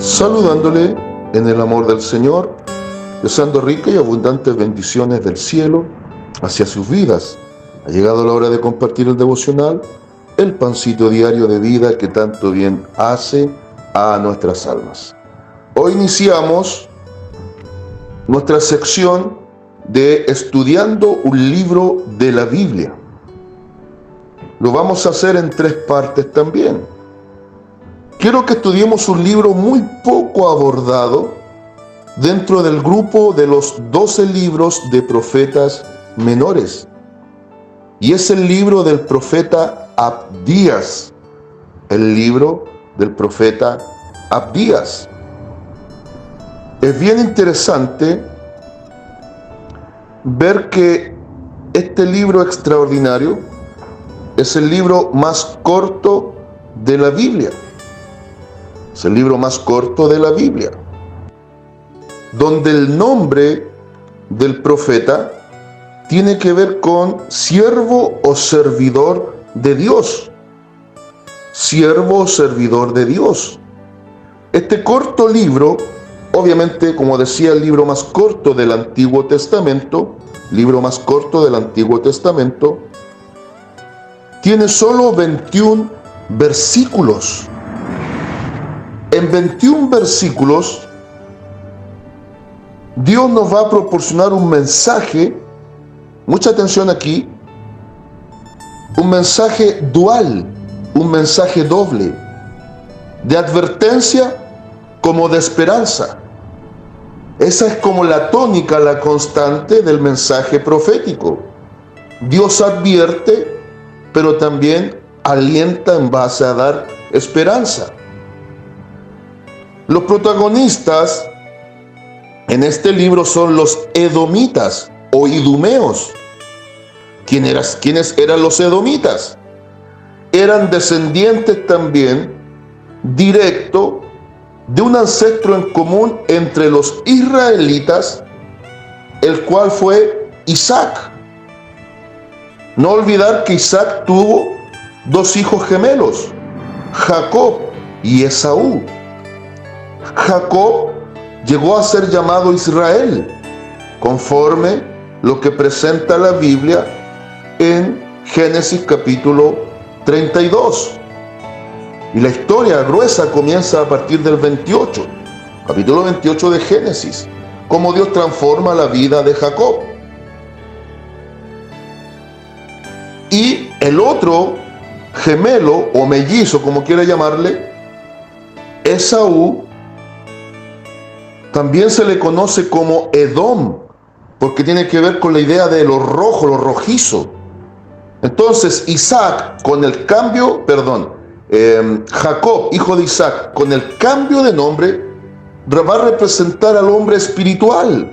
saludándole en el amor del Señor, deseando ricas y abundantes bendiciones del cielo hacia sus vidas. Ha llegado la hora de compartir el devocional, el pancito diario de vida que tanto bien hace a nuestras almas. Hoy iniciamos nuestra sección de estudiando un libro de la Biblia. Lo vamos a hacer en 3 partes también. Quiero que estudiemos un libro muy poco abordado dentro del grupo de los 12 libros de profetas menores. Y es el libro del profeta Abdías. El libro del profeta Abdías. Es bien interesante ver que este libro extraordinario es el libro más corto de la Biblia. Es el libro más corto de la Biblia, donde el nombre del profeta tiene que ver con siervo o servidor de Dios. Siervo o servidor de Dios. Este corto libro, obviamente, como decía, el libro más corto del Antiguo Testamento, tiene solo 21 versículos. En 21 versículos, Dios nos va a proporcionar un mensaje, mucha atención aquí, un mensaje dual, un mensaje doble, de advertencia como de esperanza. Esa es como la tónica, la constante del mensaje profético. Dios advierte, pero también alienta en base a dar esperanza. Los protagonistas en este libro son los edomitas o idumeos. ¿Quiénes eran los edomitas? Eran descendientes también directo de un ancestro en común entre los israelitas, el cual fue Isaac. No olvidar que Isaac tuvo 2 hijos gemelos, Jacob y Esaú. Jacob llegó a ser llamado Israel, conforme lo que presenta la Biblia en Génesis capítulo 32. Y la historia gruesa comienza a partir del 28, capítulo 28 de Génesis, cómo Dios transforma la vida de Jacob. Y el otro gemelo o mellizo, como quiera llamarle, Esaú, también se le conoce como Edom, porque tiene que ver con la idea de lo rojo, lo rojizo. Entonces Jacob, hijo de Isaac, con el cambio de nombre, va a representar al hombre espiritual.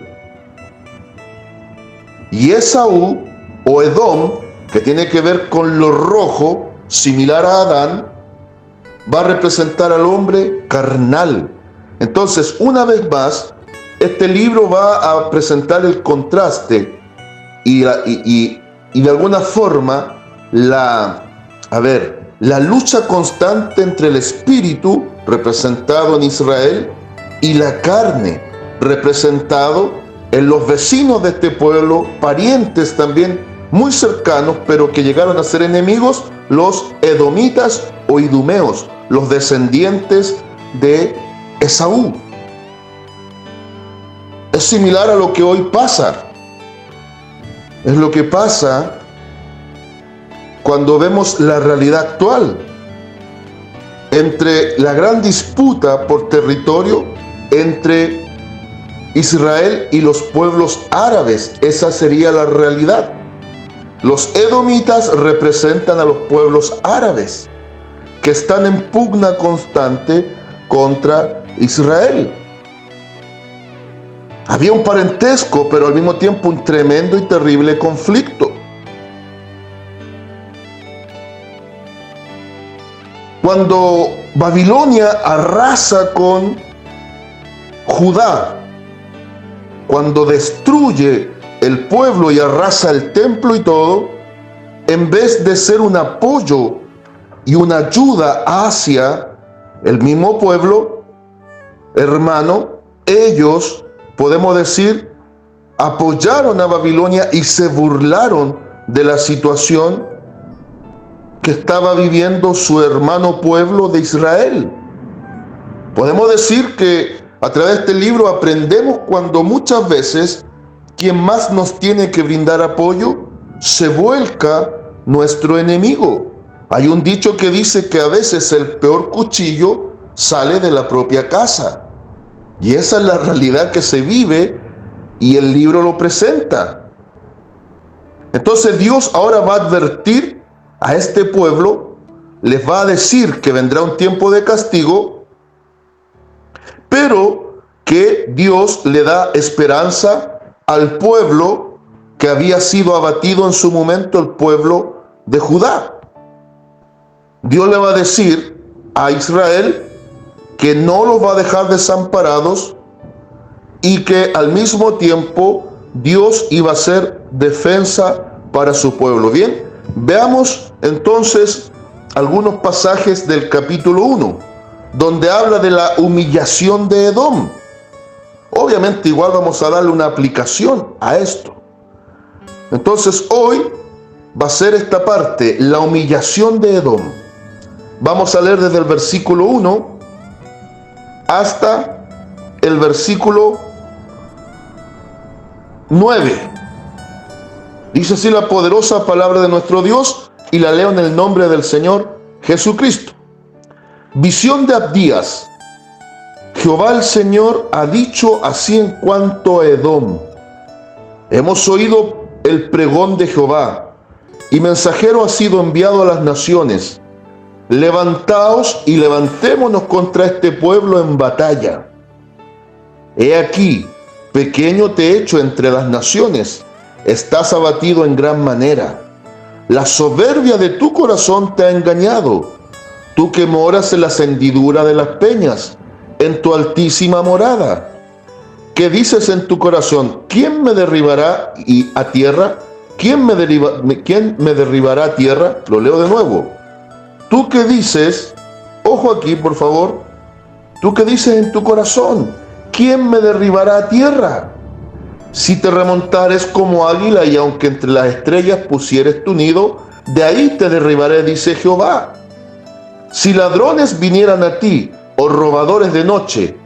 Y Esaú o Edom, que tiene que ver con lo rojo, similar a Adán, va a representar al hombre carnal. Entonces, una vez más, este libro va a presentar el contraste y de alguna forma la lucha constante entre el espíritu, representado en Israel, y la carne, representado en los vecinos de este pueblo, parientes también muy cercanos, pero que llegaron a ser enemigos, los edomitas o idumeos, los descendientes de Esaú. Es similar a lo que hoy pasa. Es lo que pasa cuando vemos la realidad actual entre la gran disputa por territorio entre Israel y los pueblos árabes. Esa sería la realidad. Los edomitas representan a los pueblos árabes que están en pugna constante contra Israel. Había un parentesco, pero al mismo tiempo un tremendo y terrible conflicto. Cuando Babilonia arrasa con Judá, cuando destruye el pueblo y arrasa el templo y todo, en vez de ser un apoyo y una ayuda hacia el mismo pueblo, hermano, ellos, podemos decir, apoyaron a Babilonia y se burlaron de la situación que estaba viviendo su hermano pueblo de Israel. Podemos decir que a través de este libro aprendemos cuando muchas veces quien más nos tiene que brindar apoyo se vuelca nuestro enemigo. Hay un dicho que dice que a veces el peor cuchillo sale de la propia casa. Y esa es la realidad que se vive y el libro lo presenta. Entonces Dios ahora va a advertir a este pueblo, les va a decir que vendrá un tiempo de castigo, pero que Dios le da esperanza al pueblo que había sido abatido en su momento, el pueblo de Judá. Dios le va a decir a Israel que no los va a dejar desamparados y que al mismo tiempo Dios iba a ser defensa para su pueblo. Bien, veamos entonces algunos pasajes del capítulo 1, donde habla de la humillación de Edom. Obviamente igual vamos a darle una aplicación a esto. Entonces hoy va a ser esta parte, la humillación de Edom. Vamos a leer desde el versículo 1 hasta el versículo 9. Dice así la poderosa palabra de nuestro Dios, y la leo en el nombre del Señor Jesucristo. Visión de Abdías. Jehová el Señor ha dicho así en cuanto a Edom: hemos oído el pregón de Jehová, y mensajero ha sido enviado a las naciones. Levantaos y levantémonos contra este pueblo en batalla. He aquí, pequeño te he hecho entre las naciones, estás abatido en gran manera. La soberbia de tu corazón te ha engañado, tú que moras en la hendidura de las peñas, en tu altísima morada. ¿Qué dices en tu corazón? ¿Quién me derribará a tierra? ¿Quién me derribará a tierra? Lo leo de nuevo. Tú que dices, ojo aquí por favor, tú que dices en tu corazón, ¿quién me derribará a tierra? Si te remontares como águila y aunque entre las estrellas pusieres tu nido, de ahí te derribaré, dice Jehová. Si ladrones vinieran a ti, o robadores de noche,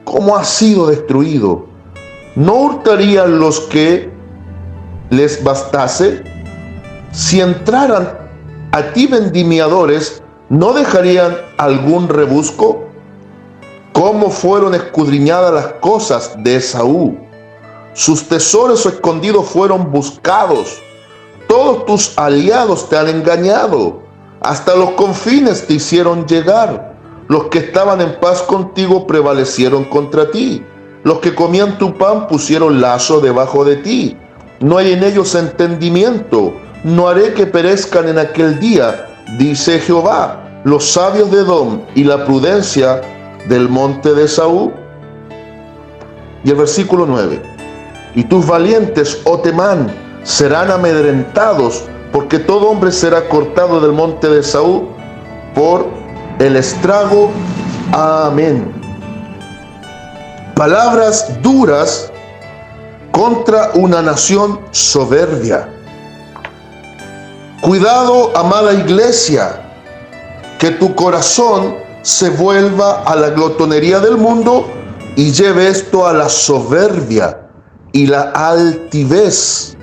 ¿cómo has sido destruido? ¿No hurtarían los que les bastase? Si entraran a ti vendimiadores, ¿no dejarían algún rebusco? ¿Cómo fueron escudriñadas las cosas de Esaú? Sus tesoros escondidos fueron buscados. Todos tus aliados te han engañado. Hasta los confines te hicieron llegar. Los que estaban en paz contigo prevalecieron contra ti. Los que comían tu pan pusieron lazo debajo de ti. No hay en ellos entendimiento. No haré que perezcan en aquel día, dice Jehová, los sabios de Edom y la prudencia del monte de Esaú. Y el versículo 9. Y tus valientes, oh Temán, serán amedrentados, porque todo hombre será cortado del monte de Esaú por el estrago. Amén. Palabras duras contra una nación soberbia. Cuidado, amada iglesia, que tu corazón se vuelva a la glotonería del mundo y lleve esto a la soberbia y la altivez.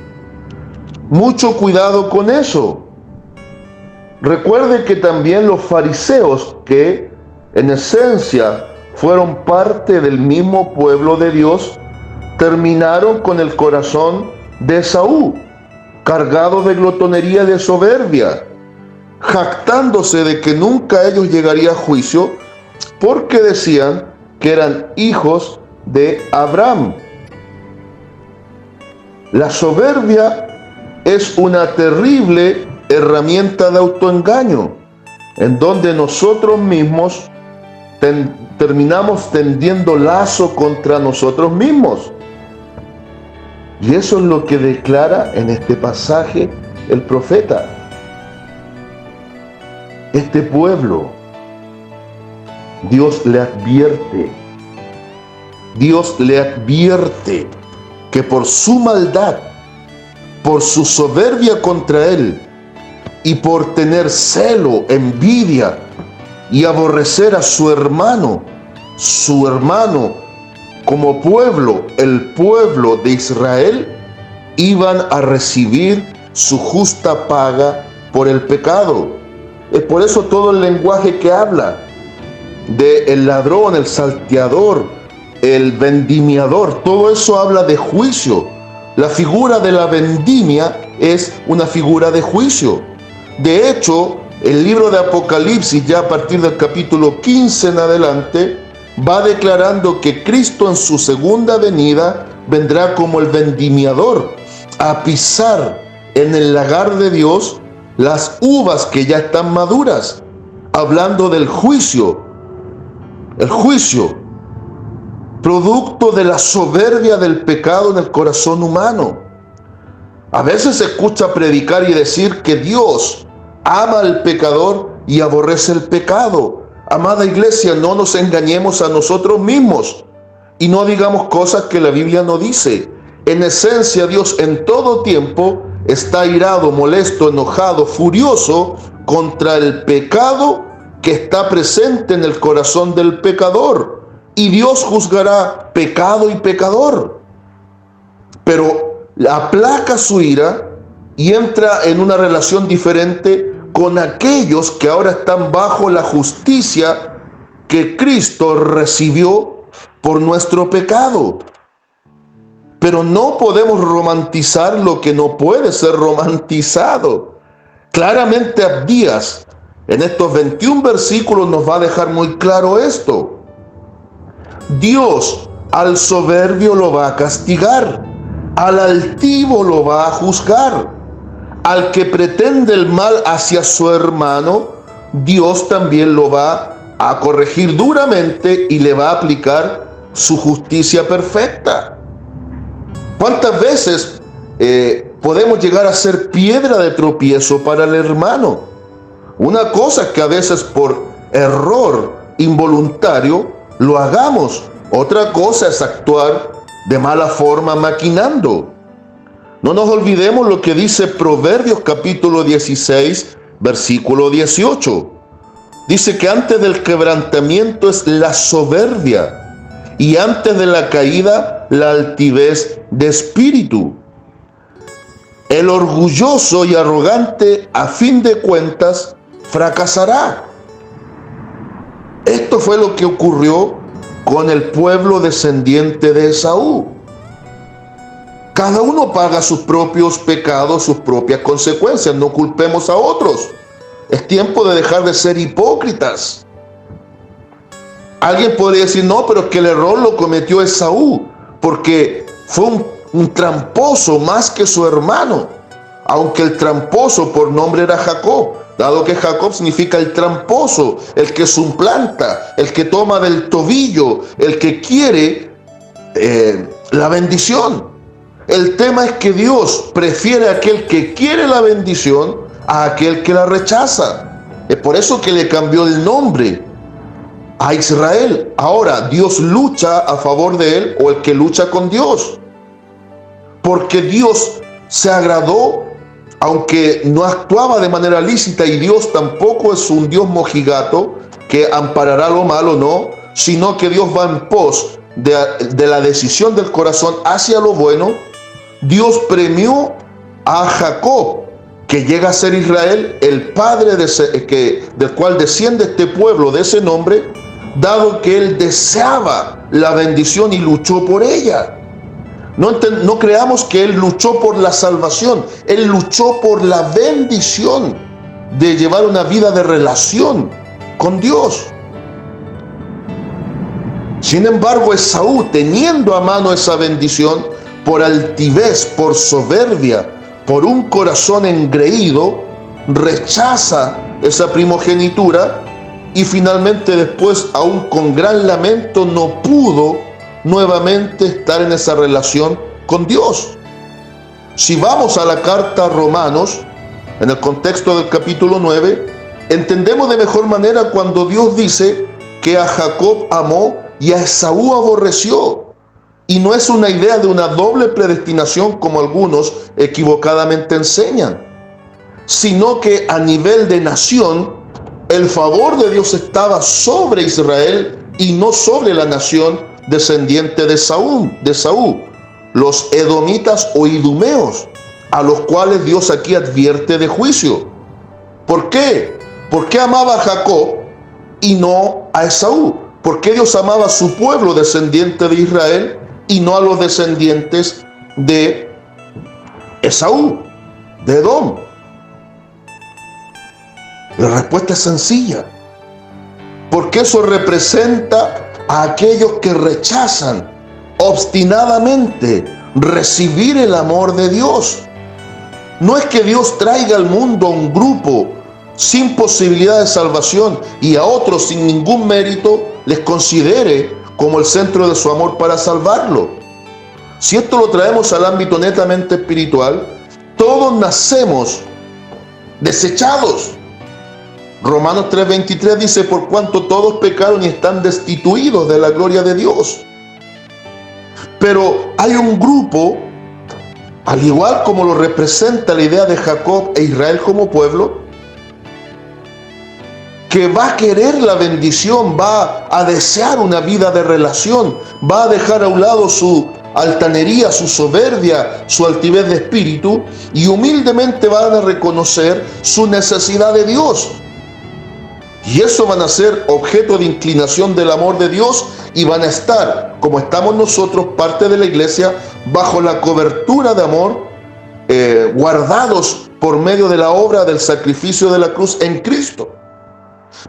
Mucho cuidado con eso. Recuerde que también los fariseos, que en esencia fueron parte del mismo pueblo de Dios, terminaron con el corazón de Esaú, cargado de glotonería y de soberbia, jactándose de que nunca ellos llegarían a juicio, porque decían que eran hijos de Abraham. La soberbia es una terrible herramienta de autoengaño, en donde nosotros mismos terminamos tendiendo lazo contra nosotros mismos. Y eso es lo que declara en este pasaje el profeta. Este pueblo, Dios le advierte Dios le advierte que por su maldad, por su soberbia contra él y por tener celo, envidia y aborrecer a su hermano como pueblo, el pueblo de Israel, iban a recibir su justa paga por el pecado. Es por eso todo el lenguaje que habla del ladrón, el salteador, el vendimiador, todo eso habla de juicio. La figura de la vendimia es una figura de juicio. De hecho, el libro de Apocalipsis, ya a partir del capítulo 15 en adelante, va declarando que Cristo en su segunda venida vendrá como el vendimiador a pisar en el lagar de Dios las uvas que ya están maduras, hablando del juicio. El juicio, producto de la soberbia del pecado en el corazón humano. A veces se escucha predicar y decir que Dios ama al pecador y aborrece el pecado. Amada iglesia, no nos engañemos a nosotros mismos y no digamos cosas que la Biblia no dice. En esencia, Dios en todo tiempo está irado, molesto, enojado, furioso contra el pecado que está presente en el corazón del pecador. Y Dios juzgará pecado y pecador. Pero aplaca su ira y entra en una relación diferente con aquellos que ahora están bajo la justicia que Cristo recibió por nuestro pecado. Pero no podemos romantizar lo que no puede ser romantizado. Claramente Abdías en estos 21 versículos nos va a dejar muy claro esto. Dios al soberbio lo va a castigar, al altivo lo va a juzgar, al que pretende el mal hacia su hermano, Dios también lo va a corregir duramente y le va a aplicar su justicia perfecta. ¿Cuántas veces podemos llegar a ser piedra de tropiezo para el hermano? Una cosa es que a veces por error involuntario lo hagamos. Otra cosa es actuar de mala forma maquinando. No nos olvidemos lo que dice Proverbios capítulo 16, versículo 18. Dice que antes del quebrantamiento es la soberbia y antes de la caída la altivez de espíritu. El orgulloso y arrogante a fin de cuentas fracasará. Esto fue lo que ocurrió con el pueblo descendiente de Esaú. Cada uno paga sus propios pecados, sus propias consecuencias. No culpemos a otros. Es tiempo de dejar de ser hipócritas. Alguien podría decir, no, pero es que el error lo cometió Esaú, porque fue un tramposo más que su hermano, aunque el tramposo por nombre era Jacob, dado que Jacob significa el tramposo, el que suplanta, el que toma del tobillo, el que quiere la bendición. El tema es que Dios prefiere a aquel que quiere la bendición a aquel que la rechaza. Es por eso que le cambió el nombre a Israel. Ahora Dios lucha a favor de él o el que lucha con Dios. Porque Dios se agradó, aunque no actuaba de manera lícita, y Dios tampoco es un Dios mojigato que amparará lo malo, no, sino que Dios va en pos de la decisión del corazón hacia lo bueno. Dios premió a Jacob, que llega a ser Israel, el padre del cual desciende este pueblo de ese nombre, dado que él deseaba la bendición y luchó por ella. No creamos que él luchó por la salvación, él luchó por la bendición de llevar una vida de relación con Dios. Sin embargo, Esaú, teniendo a mano esa bendición, por altivez, por soberbia, por un corazón engreído, rechaza esa primogenitura y finalmente después, aún con gran lamento, no pudo nuevamente estar en esa relación con Dios. Si vamos a la carta a Romanos, en el contexto del capítulo 9, entendemos de mejor manera cuando Dios dice que a Jacob amó y a Esaú aborreció. Y no es una idea de una doble predestinación como algunos equivocadamente enseñan, sino que a nivel de nación, el favor de Dios estaba sobre Israel y no sobre la nación descendiente de Saúl, los edomitas o idumeos, a los cuales Dios aquí advierte de juicio. ¿Por qué? ¿Por qué amaba a Jacob y no a Esaú? ¿Por qué Dios amaba a su pueblo descendiente de Israel y no a los descendientes de Esaú, de Edom? La respuesta es sencilla. Porque eso representa a aquellos que rechazan obstinadamente recibir el amor de Dios. No es que Dios traiga al mundo a un grupo sin posibilidad de salvación y a otros sin ningún mérito les considere como el centro de su amor para salvarlo. Si esto lo traemos al ámbito netamente espiritual, todos nacemos desechados. Romanos 3:23 dice: por cuanto todos pecaron y están destituidos de la gloria de Dios. Pero hay un grupo, al igual como lo representa la idea de Jacob e Israel como pueblo, que va a querer la bendición, va a desear una vida de relación, va a dejar a un lado su altanería, su soberbia, su altivez de espíritu, y humildemente van a reconocer su necesidad de Dios. Y eso van a ser objeto de inclinación del amor de Dios y van a estar, como estamos nosotros, parte de la iglesia, bajo la cobertura de amor, guardados por medio de la obra del sacrificio de la cruz en Cristo.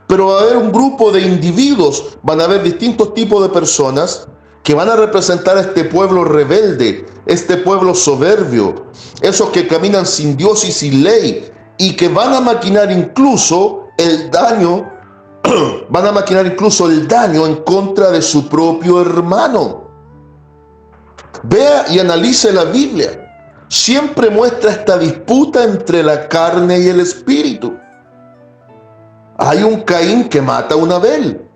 Pero va a haber un grupo de individuos, van a haber distintos tipos de personas que van a representar a este pueblo rebelde, este pueblo soberbio, esos que caminan sin Dios y sin ley, y que van a maquinar incluso el daño, en contra de su propio hermano. Vea y analice la Biblia. Siempre muestra esta disputa entre la carne y el espíritu. Hay un Caín que mata a un Abel.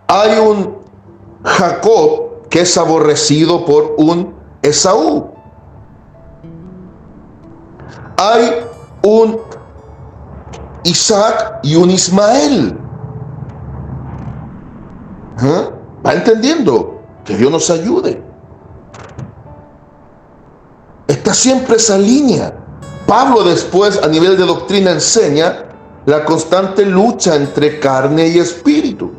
Hay un Jacob que es aborrecido por un Esaú. Hay un Isaac y un Ismael. ¿Va entendiendo? Que Dios nos ayude. Está siempre esa línea. Pablo después, a nivel de doctrina, enseña la constante lucha entre carne y espíritu.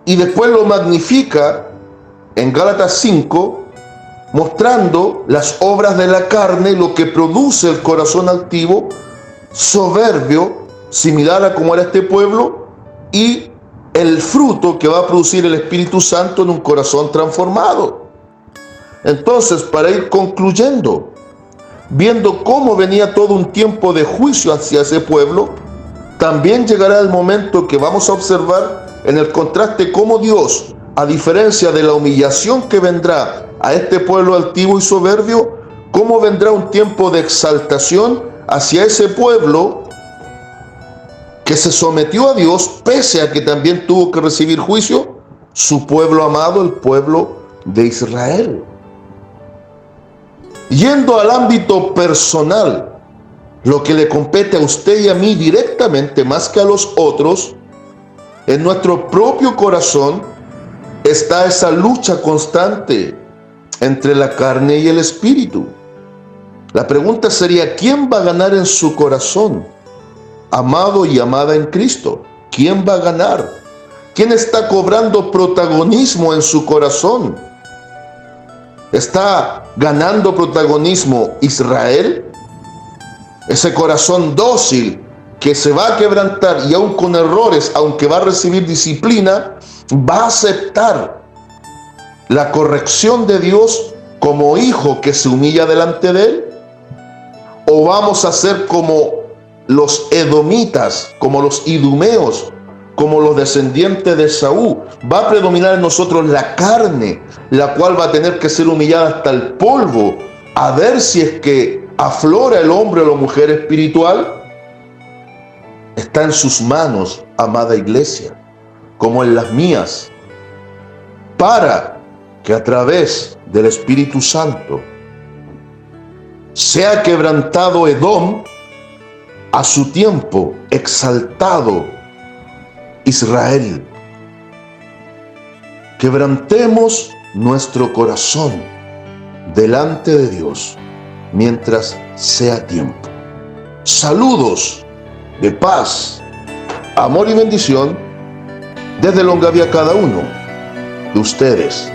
Y después lo magnifica en Gálatas 5, mostrando las obras de la carne, lo que produce el corazón altivo, soberbio, similar a como era este pueblo, y el fruto que va a producir el Espíritu Santo en un corazón transformado. Entonces, para ir concluyendo, viendo cómo venía todo un tiempo de juicio hacia ese pueblo, también llegará el momento que vamos a observar en el contraste cómo Dios, a diferencia de la humillación que vendrá a este pueblo altivo y soberbio, cómo vendrá un tiempo de exaltación hacia ese pueblo que se sometió a Dios, pese a que también tuvo que recibir juicio, su pueblo amado, el pueblo de Israel. Yendo al ámbito personal, lo que le compete a usted y a mí directamente, más que a los otros, en nuestro propio corazón está esa lucha constante entre la carne y el espíritu. La pregunta sería: ¿quién va a ganar en su corazón? Amado y amada en Cristo, ¿quién va a ganar? ¿Quién está cobrando protagonismo en su corazón? ¿Está ganando protagonismo Israel? Ese corazón dócil que se va a quebrantar y aún con errores, aunque va a recibir disciplina, va a aceptar la corrección de Dios como hijo que se humilla delante de él. ¿O vamos a ser como los edomitas, como los idumeos, como los descendientes de Saúl? Va a predominar en nosotros la carne, la cual va a tener que ser humillada hasta el polvo, a ver si es que aflora el hombre o la mujer espiritual. Está en sus manos, amada iglesia. como en las mías, para que a través del Espíritu Santo sea quebrantado Edom, a su tiempo exaltado Israel. Quebrantemos nuestro corazón delante de Dios mientras sea tiempo. Saludos de paz, amor y bendición desde Longavia a cada uno de ustedes.